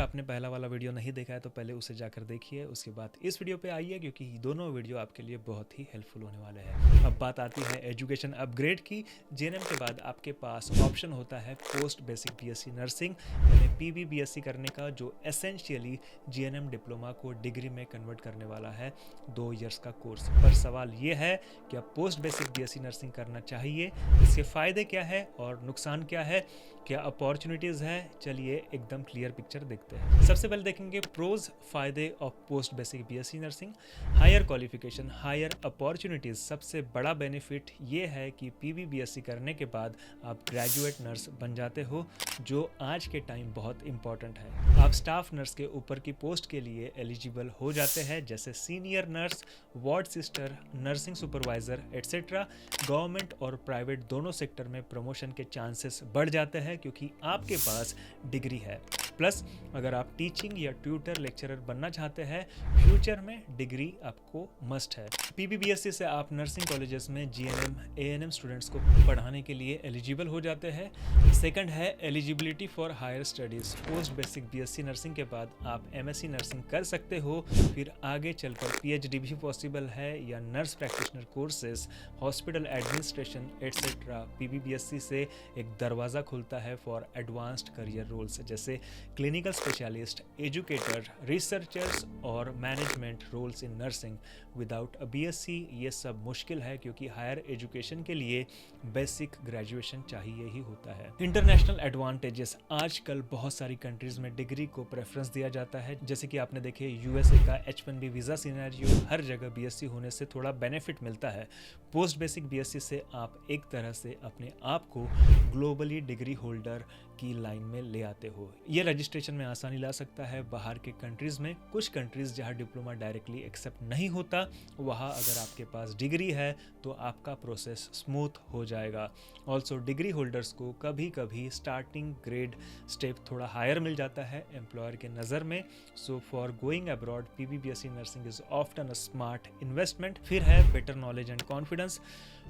आपने पहला वाला वीडियो नहीं देखा है तो पहले उसे जाकर देखिए, उसके बाद इस वीडियो पे आइए क्योंकि दोनों वीडियो आपके लिए बहुत ही हेल्पफुल होने वाले हैं। अब बात आती है एजुकेशन अपग्रेड की। जेएनएम के बाद आपके पास ऑप्शन होता है पोस्ट बेसिक बीएससी नर्सिंग यानी पीबीबीएससी करने का, जो एसेंशियली जीएनएम डिप्लोमा को डिग्री में कन्वर्ट करने वाला है 2 इयर्स का कोर्स। पर सवाल ये है कि अब पोस्ट बेसिक बीएससी नर्सिंग करना चाहिए, इसके फ़ायदे क्या है और नुकसान क्या है, क्या अपॉर्चुनिटीज़ है। चलिए एकदम क्लियर पिक्चर देखते हैं। सबसे पहले देखेंगे प्रोज फायदे of post basic BSc nursing. Higher qualification, higher opportunities. सबसे बड़ा बेनिफिट ये है कि पीबीबीएससी करने के बाद आप ग्रेजुएट नर्स बन जाते हो, जो आज के टाइम बहुत इंपॉर्टेंट है। आप स्टाफ नर्स के ऊपर की पोस्ट के लिए एलिजिबल हो जाते हैं, जैसे senior nurse, ward sister, nursing supervisor etcetera. Government और प्राइवेट दोनों सेक्टर में प्रमोशन के चांसेस बढ़ जाते हैं क्योंकि आपके पास डिग्री है। प्लस अगर आप टीचिंग या ट्यूटर लेक्चरर बनना चाहते हैं फ्यूचर में, डिग्री आपको मस्ट है। पीबीबीएससी से आप नर्सिंग कॉलेजेस में जीएनएम एएनएम स्टूडेंट्स को पढ़ाने के लिए एलिजिबल हो जाते हैं। सेकंड है eligibility for higher studies. Post basic BSc nursing के बाद आप एमएससी नर्सिंग कर सकते हो, फिर आगे चलकर पीएचडी भी पॉसिबल है, या nurse practitioner courses, hospital administration etcetera. PBBSc से एक दरवाज़ा खुलता है फॉर एडवांस्ड करियर रोल्स, जैसे क्लिनिकल स्पेशलिस्ट, एजुकेटर, रिसर्चर्स और management roles in nursing. Without a BSc ये सब मुश्किल है क्योंकि हायर एजुकेशन के लिए बेसिक ग्रेजुएशन चाहिए ही होता है। इंटरनेशनल एडवांटेजेस, आजकल बहुत सारी कंट्रीज में डिग्री को प्रेफरेंस दिया जाता है, जैसे कि आपने देखे यूएसए का H1B वीज़ा सिनेरियो, हर जगह बीएससी होने से थोड़ा बेनिफिट मिलता है। पोस्ट बेसिक बीएससी से आप एक तरह से अपने आप को ग्लोबली डिग्री होल्डर की लाइन में ले आते हो। ये रजिस्ट्रेशन में आसानी ला सकता है बाहर के कंट्रीज़ में। कुछ कंट्रीज़ जहाँ डिप्लोमा डायरेक्टली एक्सेप्ट नहीं होता, वहाँ अगर आपके पास डिग्री है तो आपका प्रोसेस स्मूथ हो जाएगा। ऑल्सो डिग्री होल्डर्स को कभी कभी स्टार्टिंग ग्रेड स्टेप थोड़ा हायर मिल जाता है एम्प्लॉयर के नज़र में। So for going abroad PBBSc nursing is often a smart investment. फिर है better knowledge and confidence.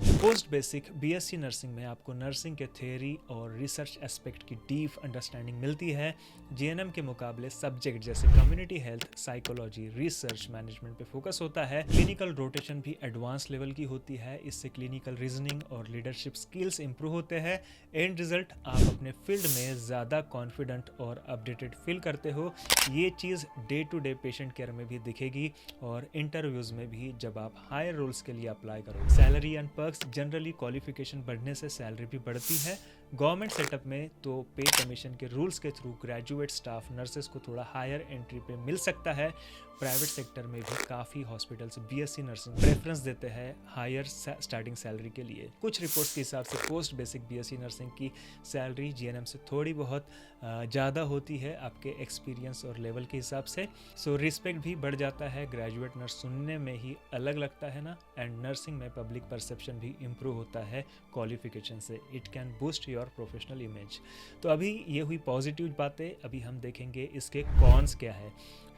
Post basic BSc nursing में आपको नर्सिंग के थ्योरी और रिसर्च एस्पेक्ट की डीप अंडरस्टैंडिंग मिलती है। जीएनएम के मुकाबले सब्जेक्ट जैसे community health, psychology, research management पे फोकस होता है। क्लिनिकल रोटेशन भी एडवांस लेवल की होती है, इससे क्लिनिकल रीजनिंग और लीडरशिप स्किल्स इंप्रूव होते हैं। एंड रिजल्ट, आप अपने फील्ड में ज़्यादा कॉन्फिडेंट और अपडेटेड फील करते हो। ये चीज़ day to day patient care में भी दिखेगी और इंटरव्यूज़ में भी जब आप हायर रोल्स के लिए अप्लाई करो। Salary and perks, generally qualification बढ़ने से सैलरी भी बढ़ती है। गवर्नमेंट सेटअप में तो पे कमीशन के रूल्स के थ्रू ग्रेजुएट स्टाफ नर्सेस को थोड़ा हायर एंट्री पे मिल सकता है। प्राइवेट सेक्टर में भी काफ़ी हॉस्पिटल्स बीएससी नर्सिंग प्रेफरेंस देते हैं हायर स्टार्टिंग सैलरी के लिए। कुछ रिपोर्ट्स के हिसाब से पोस्ट बेसिक बीएससी नर्सिंग की सैलरी जीएनएम से थोड़ी बहुत ज़्यादा होती है आपके एक्सपीरियंस और लेवल के हिसाब से। सो रिस्पेक्ट भी बढ़ जाता है। ग्रेजुएट नर्स सुनने में ही अलग लगता है ना। एंड नर्सिंग में पब्लिक परसेप्शन भी इम्प्रूव होता है क्वालिफिकेशन से। It can boost your professional image. तो अभी ये हुई पॉजिटिव बातें, अभी हम देखेंगे इसके कॉन्स क्या है।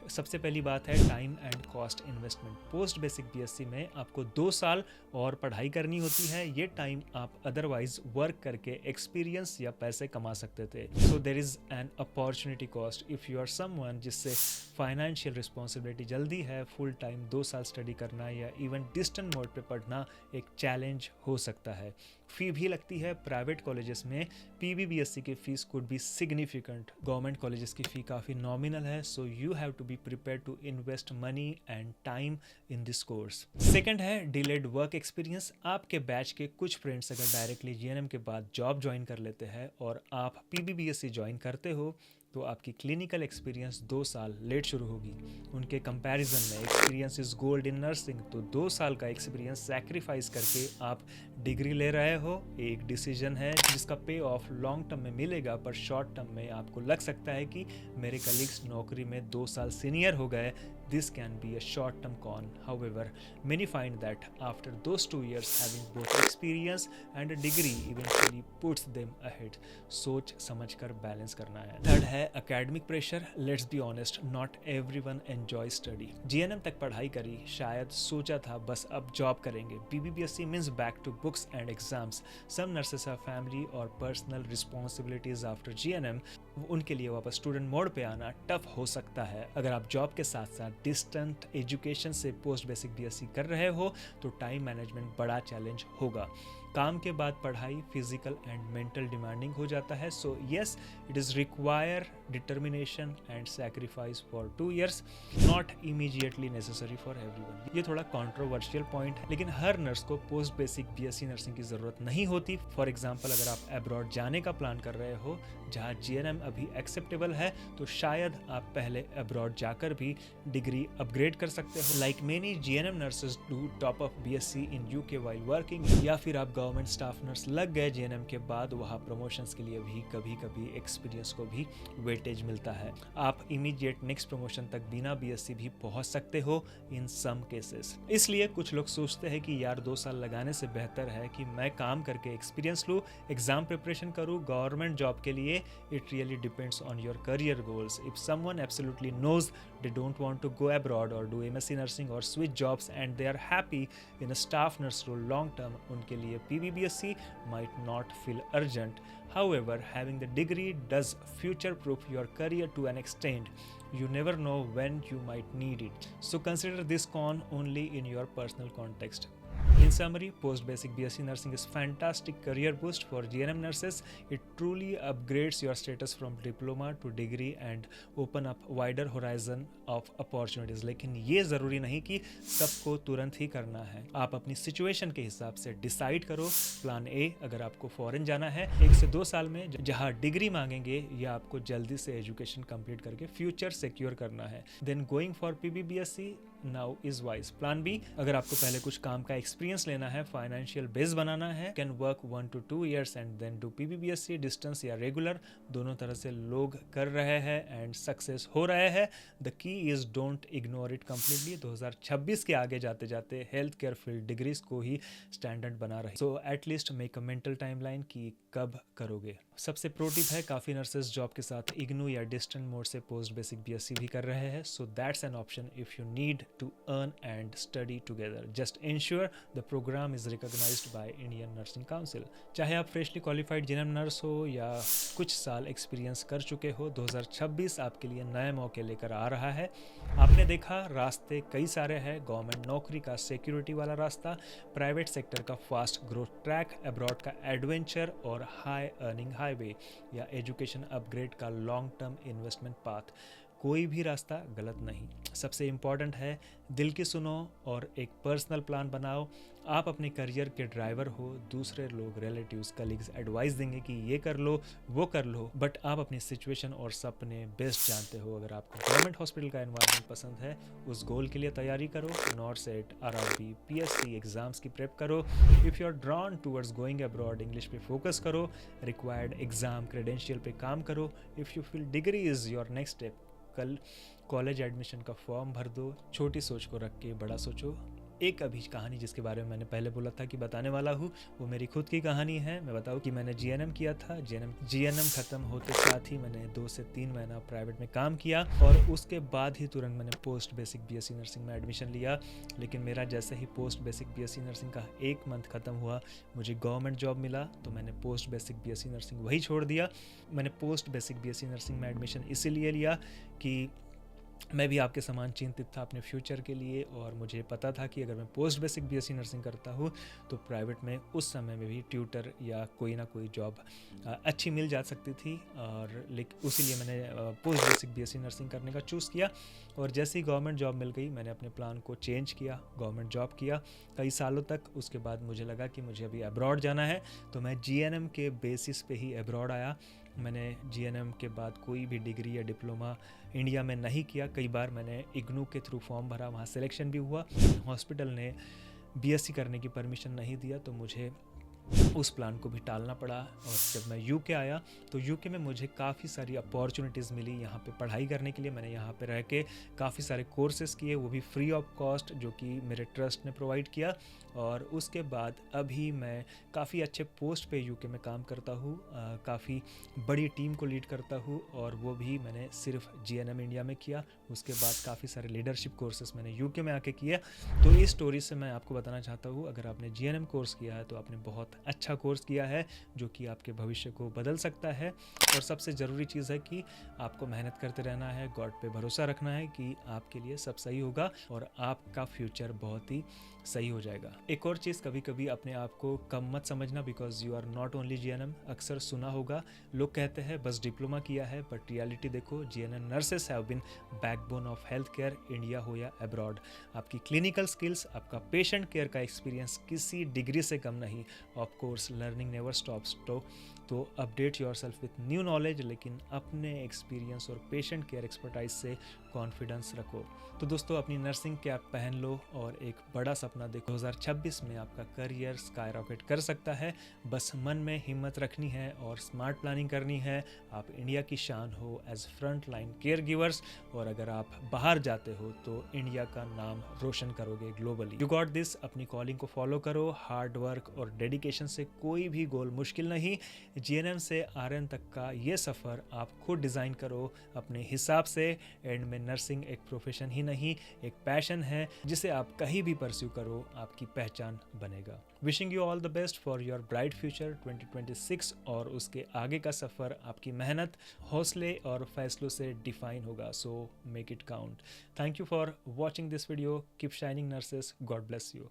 सबसे पहली बात है time and cost investment. Post basic BSc में आपको 2 साल और पढ़ाई करनी होती है। ये टाइम आप अदरवाइज वर्क करके एक्सपीरियंस या पैसे कमा सकते थे। So there is an opportunity cost if you are someone जिससे फाइनेंशियल रिस्पॉन्सिबिलिटी जल्दी है। फुल टाइम 2 साल स्टडी करना या इवन डिस्टेंट मोड पे पढ़ना एक चैलेंज हो सकता है। फ़ी भी लगती है। प्राइवेट कॉलेजेस में पीबीबीएससी की fees could be significant. Government colleges की फ़ी काफ़ी नॉमिनल है। So you have to be prepare to invest money and time in this course. Second है डिलेड वर्क एक्सपीरियंस। आपके बैच के कुछ फ्रेंड्स अगर डायरेक्टली जीएनएम के बाद जॉब ज्वाइन कर लेते हैं और आप पीबीबीएससी ज्वाइन करते हो तो आपकी क्लिनिकल एक्सपीरियंस 2 साल लेट शुरू होगी। उनके कंपैरिजन में experience is gold in nursing, तो 2 साल का एक्सपीरियंस सैक्रिफाइस करके आप डिग्री ले रहे हो। एक डिसीजन है जिसका पे ऑफ लॉन्ग टर्म में मिलेगा, पर शॉर्ट टर्म में आपको लग सकता है कि मेरे कलीग्स नौकरी में 2 साल सीनियर हो गए, this can be a short-term con. However, many find that after those 2 years, having both experience and a degree eventually puts them ahead. सोच समझकर बैलेंस करना है। थर्ड है academic pressure. Let's be honest, not everyone enjoys study. GNM तक पढ़ाई करी, शायद सोचा था बस अब जॉब करेंगे. BBBSc means back to books and exams. Some nurses have family or personal responsibilities after GNM. उनके लिए वापस स्टूडेंट मोड पे आना टफ हो सकता है। अगर आप जॉब के साथ साथ डिस्टेंट एजुकेशन से पोस्ट बेसिक बीएससी कर रहे हो तो टाइम मैनेजमेंट बड़ा चैलेंज होगा। काम के बाद पढ़ाई फिजिकल एंड मेंटल डिमांडिंग हो जाता है। So yes, it is require determination and sacrifice for 2 years, not immediately necessary for everyone. ये थोड़ा कंट्रोवर्शियल पॉइंट है, लेकिन हर नर्स को पोस्ट बेसिक बीएससी नर्सिंग की ज़रूरत नहीं होती। फॉर एग्जाम्पल, अगर आप अब्रॉड जाने का प्लान कर रहे हो जहाँ GNM अभी एक्सेप्टेबल है, तो शायद आप पहले अब्रॉड जाकर भी डिग्री अपग्रेड कर सकते हो। Like many GNM nurses do top up BSc in UK while working, या फिर आप गवर्नमेंट स्टाफ नर्स लग गए GNM के बाद, वहाँ प्रमोशंस के लिए भी कभी कभी एक्सपीरियंस को भी वेटेज मिलता है। आप इमीडिएट नेक्स्ट प्रमोशन तक बिना BSc भी पहुँच सकते हो इन सम केसेस। इसलिए कुछ लोग सोचते हैं कि यार 2 साल लगाने से बेहतर है कि मैं काम करके एक्सपीरियंस लूँ, एग्जाम प्रिपरेशन करूँ गवर्नमेंट जॉब के लिए। It really depends on your career goals. If someone absolutely knows they don't want to go abroad or do MSc nursing or switch jobs and they are happy in a staff nurse role long term, उनके लिए PBBSc might not feel urgent. However, having the degree does future proof your career to an extent. You never know when you might need it. So consider this con only in your personal context. In summary, post-basic BSc nursing is fantastic career boost for GNM nurses. It truly upgrades your status from diploma to degree and open up wider horizon of opportunities. लेकिन ये ज़रूरी नहीं कि सबको तुरंत ही करना है। आप अपनी सिचुएशन के हिसाब से डिसाइड करो। प्लान ए, अगर आपको फॉरेन जाना है 1 से 2 साल में जहाँ डिग्री मांगेंगे, या आपको जल्दी से एजुकेशन कंप्लीट करके फ्यूचर सिक्योर करना है, then going for PBBSc now is wise. Plan B, अगर आपको पहले कुछ काम का एक्सपीरियंस लेना है, फाइनेंशियल बेस बनाना है, can work 1 to 2 years and then do PBBSc distance या रेगुलर। दोनों तरह से लोग कर रहे हैं एंड सक्सेस हो रहे हैं। The key is don't ignore it completely. 2026 के आगे जाते जाते हेल्थ केयर फील्ड डिग्रीज को ही स्टैंडर्ड बना रहे। So at least make a mental timeline कि कब करोगे। सबसे प्रो टिप है, काफ़ी नर्सेज जॉब के साथ इग्नू या डिस्टेंट मोड से पोस्ट बेसिक BSc भी कर रहे हैं। So that's an option if you need to earn and study together. Just ensure the program is recognized by Indian Nursing Council. चाहे आप फ्रेशली क्वालिफाइड GNM नर्स हो या कुछ साल एक्सपीरियंस कर चुके हो, 2026 आपके लिए नए मौके लेकर आ रहा है। आपने देखा रास्ते कई सारे हैं, गवर्नमेंट नौकरी का सिक्योरिटी वाला रास्ता, प्राइवेट सेक्टर का फास्ट ग्रोथ ट्रैक, अब्रॉड का एडवेंचर और हाई अर्निंग हाईवे, या एजुकेशन अपग्रेड का लॉन्ग टर्म इन्वेस्टमेंट पाथ। कोई भी रास्ता गलत नहीं। सबसे इम्पॉर्टेंट है दिल की सुनो और एक पर्सनल प्लान बनाओ। आप अपने करियर के ड्राइवर हो, दूसरे लोग, रिलेटिव्स, कलीग्स एडवाइस देंगे कि ये कर लो, वो कर लो, बट आप अपनी सिचुएशन और सपने बेस्ट जानते हो। अगर आपको गवर्नमेंट हॉस्पिटल का एनवायरनमेंट पसंद है, उस गोल के लिए तैयारी करो। NORCET, RRB, PSC एग्जाम्स की प्रेप करो। If you are drawn towards going abroad, English पे फोकस करो, रिक्वायर्ड एग्जाम क्रेडेंशियल पे काम करो। If you feel degree is your next step, कल कॉलेज एडमिशन का फॉर्म भर दो। छोटी सोच को रख के बड़ा सोचो। एक अभी कहानी जिसके बारे में मैंने पहले बोला था कि बताने वाला हूँ, वो मेरी खुद की कहानी है। मैं बताऊँ कि मैंने GNM किया था। GNM ख़त्म होते साथ ही मैंने 2 से 3 महीना प्राइवेट में काम किया और उसके बाद ही तुरंत मैंने पोस्ट बेसिक BSc नर्सिंग में एडमिशन लिया। लेकिन मेरा जैसे ही पोस्ट बेसिक BSc नर्सिंग का 1 मंथ ख़त्म हुआ, मुझे गवर्नमेंट जॉब मिला, तो मैंने पोस्ट बेसिक BSc नर्सिंग वही छोड़ दिया। मैंने पोस्ट बेसिक BSc नर्सिंग में एडमिशन इसीलिए लिया कि मैं भी आपके समान चिंतित था अपने फ्यूचर के लिए, और मुझे पता था कि अगर मैं पोस्ट बेसिक BSc नर्सिंग करता हूँ तो प्राइवेट में उस समय में भी ट्यूटर या कोई ना कोई जॉब अच्छी मिल जा सकती थी। और लेकिन उसीलिए मैंने पोस्ट बेसिक BSc नर्सिंग करने का चूज़ किया। और जैसे ही गवर्नमेंट जॉब मिल गई, मैंने अपने प्लान को चेंज किया, गवर्नमेंट जॉब किया कई सालों तक। उसके बाद मुझे लगा कि मुझे अभी अब्रॉड जाना है, तो मैं GNM के बेसिस पे ही अब्रॉड आया। मैंने GNM के बाद कोई भी डिग्री या डिप्लोमा इंडिया में नहीं किया। कई बार मैंने इग्नू के थ्रू फॉर्म भरा, वहाँ सिलेक्शन भी हुआ। हॉस्पिटल ने BSc करने की परमिशन नहीं दिया, तो मुझे उस प्लान को भी टालना पड़ा। और जब मैं यूके आया तो यूके में मुझे काफ़ी सारी अपॉर्चुनिटीज़ मिली यहाँ पे पढ़ाई करने के लिए। मैंने यहाँ पे रह के काफ़ी सारे कोर्सेज़ किए, वो भी फ्री ऑफ कॉस्ट, जो कि मेरे ट्रस्ट ने प्रोवाइड किया। और उसके बाद अभी मैं काफ़ी अच्छे पोस्ट पे यूके में काम करता हूँ, काफ़ी बड़ी टीम को लीड करता हूँ, और वो भी मैंने सिर्फ जीएनएम इंडिया में किया। उसके बाद काफ़ी सारे लीडरशिप कोर्सेज मैंने यूके में आके किया। तो इस स्टोरी से मैं आपको बताना चाहता हूँ, अगर आपने जीएनएम कोर्स किया है तो आपने बहुत अच्छा कोर्स किया है, जो कि आपके भविष्य को बदल सकता है। और सबसे ज़रूरी चीज़ है कि आपको मेहनत करते रहना है, गॉड पे भरोसा रखना है कि आपके लिए सब सही होगा और आपका फ्यूचर बहुत ही सही हो जाएगा। एक और चीज़, कभी कभी अपने आप को कम मत समझना, because you are not only GNM. अक्सर सुना होगा, लोग कहते हैं बस डिप्लोमा किया है, बट रियलिटी देखो, GNM nurses have been backbone of health care, India हो या अब्रॉड। आपकी क्लिनिकल स्किल्स, आपका पेशेंट केयर का एक्सपीरियंस किसी डिग्री से कम नहीं। Of course learning never stops. तो update yourself with new knowledge, लेकिन अपने एक्सपीरियंस और पेशेंट केयर एक्सपर्टाइज से कॉन्फिडेंस रखो। तो दोस्तों, अपनी नर्सिंग कैप पहन लो और एक बड़ा सपना देखो। 2026 में आपका करियर स्काई रॉकेट कर सकता है। बस मन में हिम्मत रखनी है और स्मार्ट प्लानिंग करनी है। आप इंडिया की शान हो as front line care givers, और अगर आप बाहर जाते हो तो इंडिया का नाम रोशन करोगे ग्लोबली। You got this. अपनी कॉलिंग को फॉलो करो, हार्ड वर्क और डेडिकेशन से कोई भी गोल मुश्किल नहीं। जीएनएम से आरएन तक का ये सफ़र आप खुद डिज़ाइन करो अपने हिसाब से। एंड में नर्सिंग एक प्रोफेशन ही नहीं, एक पैशन है जिसे आप कहीं भी परस्यू करो, आपकी पहचान बनेगा। Wishing you all the best for your bright future 2026, और उसके आगे का सफ़र आपकी मेहनत, हौसले और फैसलों से डिफाइन होगा। So make it count. Thank you for watching this video. Keep shining nurses. God bless you.